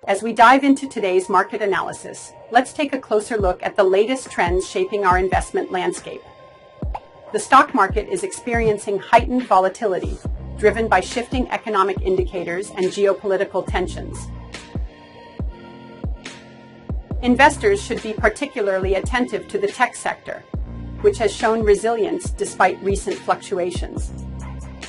As we dive into today's market analysis, let's take a closer look at the latest trends shaping our investment landscape. The stock market is experiencing heightened volatility, driven by shifting economic indicators and geopolitical tensions. Investors should be particularly attentive to the tech sector, which has shown resilience despite recent fluctuations.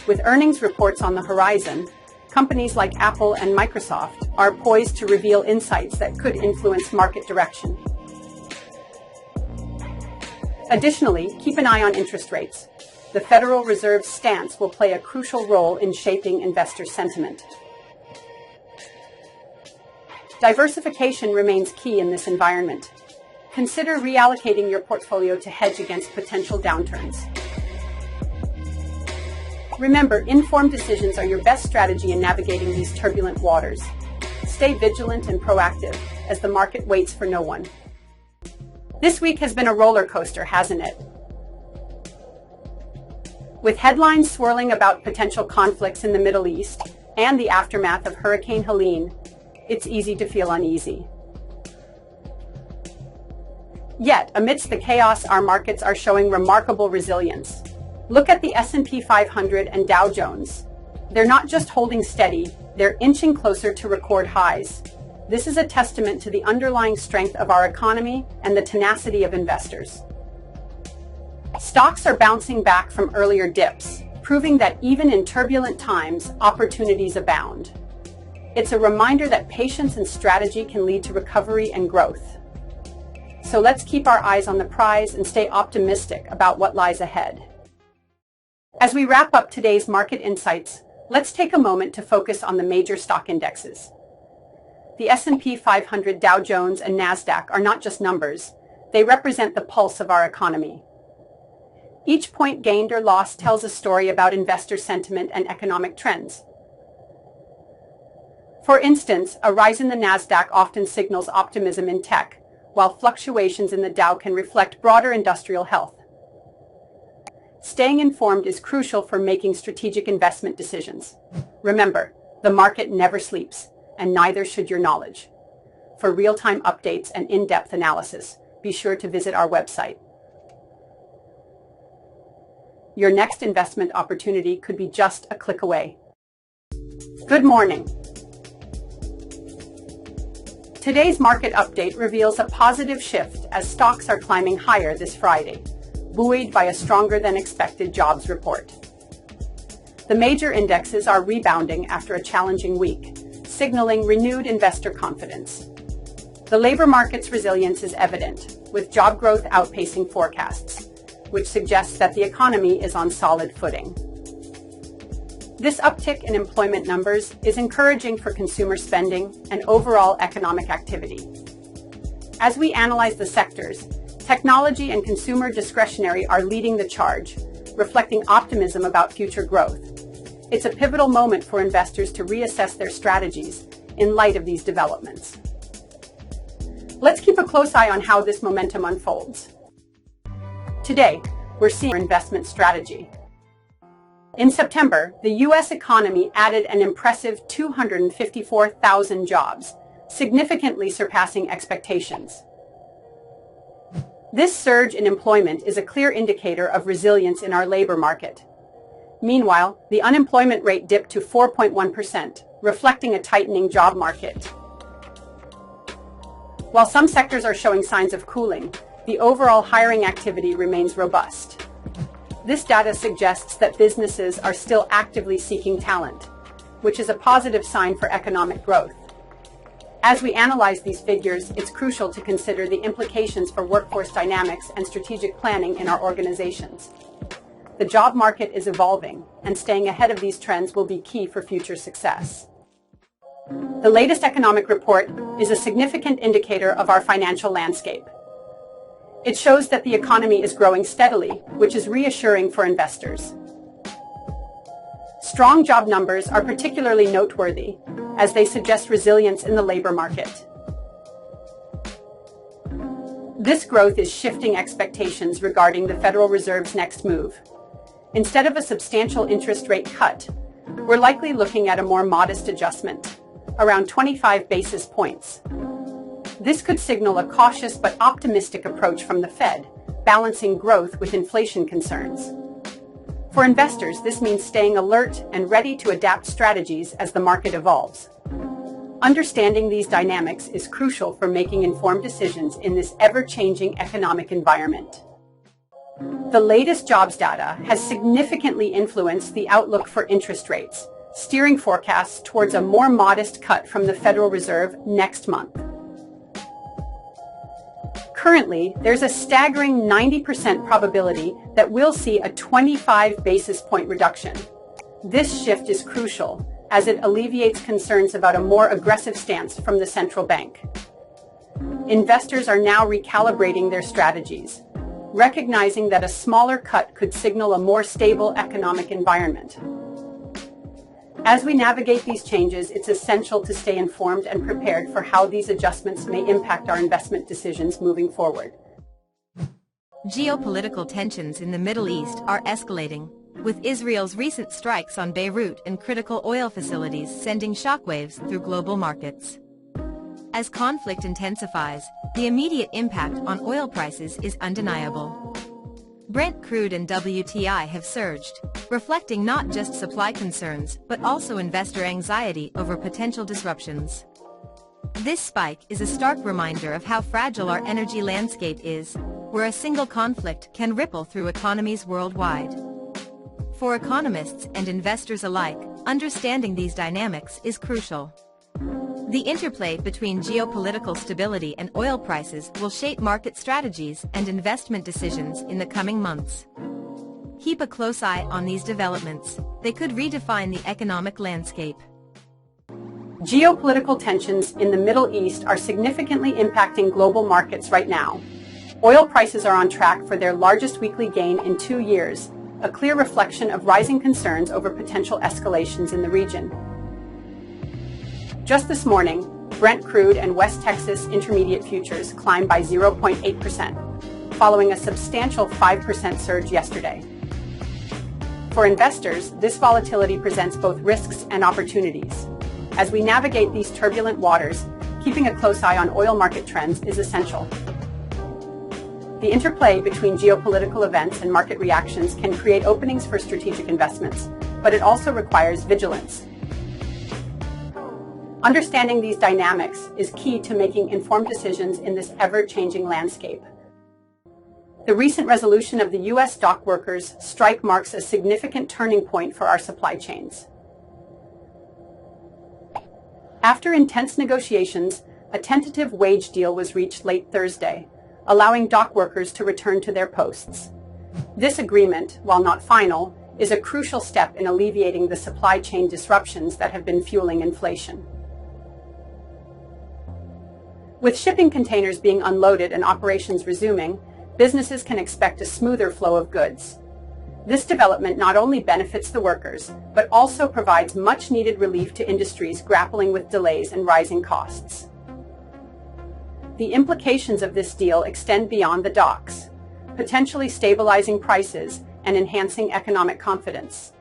With earnings reports on the horizon, companies like Apple and Microsoft are poised to reveal insights that could influence market direction. Additionally, keep an eye on interest rates. The Federal Reserve's stance will play a crucial role in shaping investor sentiment. Diversification remains key in this environment. Consider reallocating your portfolio to hedge against potential downturns. Remember, informed decisions are your best strategy in navigating these turbulent waters. Stay vigilant and proactive as the market waits for no one. This week has been a roller coaster, hasn't it? With headlines swirling about potential conflicts in the Middle East and the aftermath of Hurricane Helene, it's easy to feel uneasy. Yet, amidst the chaos, our markets are showing remarkable resilience. Look at the S&P 500 and Dow Jones. They're not just holding steady, they're inching closer to record highs. This is a testament to the underlying strength of our economy and the tenacity of investors. Stocks are bouncing back from earlier dips, proving that even in turbulent times, opportunities abound. It's a reminder that patience and strategy can lead to recovery and growth. So let's keep our eyes on the prize and stay optimistic about what lies ahead. As we wrap up today's market insights, let's take a moment to focus on the major stock indexes. The S&P 500, Dow Jones, and Nasdaq are not just numbers, they represent the pulse of our economy. Each point gained or lost tells a story about investor sentiment and economic trends. For instance, a rise in the Nasdaq often signals optimism in tech, while fluctuations in the Dow can reflect broader industrial health. Staying informed is crucial for making strategic investment decisions. Remember, the market never sleeps, and neither should your knowledge. For real-time updates and in-depth analysis, be sure to visit our website. Your next investment opportunity could be just a click away. Good morning. Today's market update reveals a positive shift as stocks are climbing higher this Friday, buoyed by a stronger than expected jobs report. The major indexes are rebounding after a challenging week, signaling renewed investor confidence. The labor market's resilience is evident, with job growth outpacing forecasts, which suggests that the economy is on solid footing. This uptick in employment numbers is encouraging for consumer spending and overall economic activity. As we analyze the sectors, technology and consumer discretionary are leading the charge, reflecting optimism about future growth. It's a pivotal moment for investors to reassess their strategies in light of these developments. Let's keep a close eye on how this momentum unfolds. Today, we're seeing our investment strategy. In September, the U.S. economy added an impressive 254,000 jobs, significantly surpassing expectations. This surge in employment is a clear indicator of resilience in our labor market. Meanwhile, the unemployment rate dipped to 4.1%, reflecting a tightening job market. While some sectors are showing signs of cooling, the overall hiring activity remains robust. This data suggests that businesses are still actively seeking talent, which is a positive sign for economic growth. As we analyze these figures, it's crucial to consider the implications for workforce dynamics and strategic planning in our organizations. The job market is evolving, and staying ahead of these trends will be key for future success. The latest economic report is a significant indicator of our financial landscape. It shows that the economy is growing steadily, which is reassuring for investors. Strong job numbers are particularly noteworthy, as they suggest resilience in the labor market. This growth is shifting expectations regarding the Federal Reserve's next move. Instead of a substantial interest rate cut, we're likely looking at a more modest adjustment, around 25 basis points. This could signal a cautious but optimistic approach from the Fed, balancing growth with inflation concerns. For investors, this means staying alert and ready to adapt strategies as the market evolves. Understanding these dynamics is crucial for making informed decisions in this ever-changing economic environment. The latest jobs data has significantly influenced the outlook for interest rates, steering forecasts towards a more modest cut from the Federal Reserve next month. Currently, there's a staggering 90% probability that we'll see a 25 basis point reduction. This shift is crucial, as it alleviates concerns about a more aggressive stance from the central bank. Investors are now recalibrating their strategies, recognizing that a smaller cut could signal a more stable economic environment. As we navigate these changes, it's essential to stay informed and prepared for how these adjustments may impact our investment decisions moving forward. Geopolitical tensions in the Middle East are escalating, with Israel's recent strikes on Beirut and critical oil facilities sending shockwaves through global markets. As conflict intensifies, the immediate impact on oil prices is undeniable. Brent crude and WTI have surged, reflecting not just supply concerns but also investor anxiety over potential disruptions. This spike is a stark reminder of how fragile our energy landscape is, where a single conflict can ripple through economies worldwide. For economists and investors alike, understanding these dynamics is crucial. The interplay between geopolitical stability and oil prices will shape market strategies and investment decisions in the coming months. Keep a close eye on these developments. They could redefine the economic landscape. Geopolitical tensions in the Middle East are significantly impacting global markets right now. Oil prices are on track for their largest weekly gain in 2 years, a clear reflection of rising concerns over potential escalations in the region. Just this morning, Brent crude and West Texas Intermediate futures climbed by 0.8%, following a substantial 5% surge yesterday. For investors, this volatility presents both risks and opportunities. As we navigate these turbulent waters, keeping a close eye on oil market trends is essential. The interplay between geopolitical events and market reactions can create openings for strategic investments, but it also requires vigilance. Understanding these dynamics is key to making informed decisions in this ever-changing landscape. The recent resolution of the U.S. dock workers' strike marks a significant turning point for our supply chains. After intense negotiations, a tentative wage deal was reached late Thursday, allowing dock workers to return to their posts. This agreement, while not final, is a crucial step in alleviating the supply chain disruptions that have been fueling inflation. With shipping containers being unloaded and operations resuming, businesses can expect a smoother flow of goods. This development not only benefits the workers, but also provides much-needed relief to industries grappling with delays and rising costs. The implications of this deal extend beyond the docks, potentially stabilizing prices and enhancing economic confidence.